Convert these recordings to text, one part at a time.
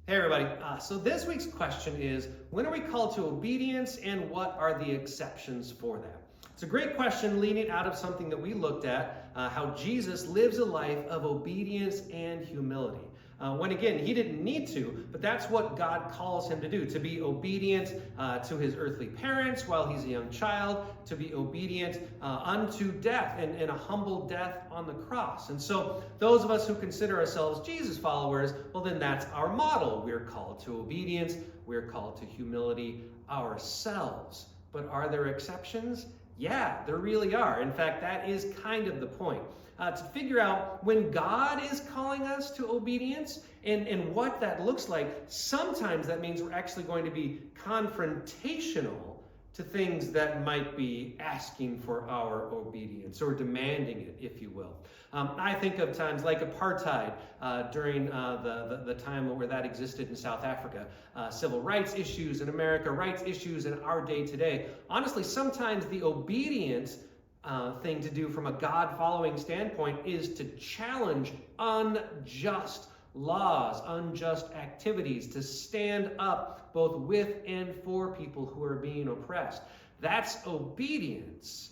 Hey everybody, so this week's question is, when are we called to obedience and what are the exceptions for that? It's a great question leading out of something that we looked at, how Jesus lives a life of obedience and humility. When again, he didn't need to, but that's what God calls him to do, to be obedient to his earthly parents while he's a young child, to be obedient unto death and a humble death on the cross. And so those of us who consider ourselves Jesus followers, well then that's our model. We're called to obedience, we're called to humility ourselves. But are there exceptions? Yeah, there really are. In fact, that is kind of the point. To figure out when God is calling us to obedience and what that looks like, sometimes that means we're actually going to be confrontational to things that might be asking for our obedience or demanding it, if you will. I think of times like apartheid during the time where that existed in South Africa, civil rights issues in America, rights issues in our day today. Honestly, sometimes the obedience thing to do from a God-following standpoint is to challenge unjust laws, unjust activities, to stand up both with and for people who are being oppressed. That's obedience,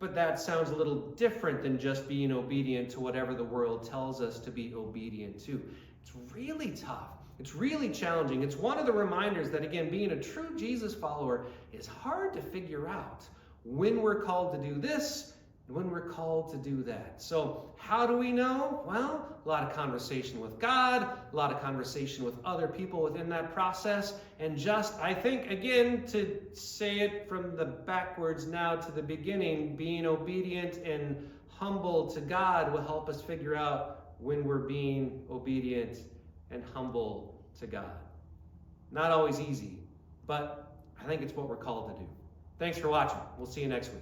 but that sounds a little different than just being obedient to whatever the world tells us to be obedient to. It's really tough. It's really challenging. It's one of the reminders that, again, being a true Jesus follower is hard to figure out when we're called to do this and when we're called to do that. So how do we know? Well, a lot of conversation with God, a lot of conversation with other people within that process, and just, I think, again, to say it from the backwards now to the beginning, being obedient and humble to God will help us figure out when we're being obedient and humble to God. Not always easy, but I think it's what we're called to do. Thanks for watching. We'll see you next week.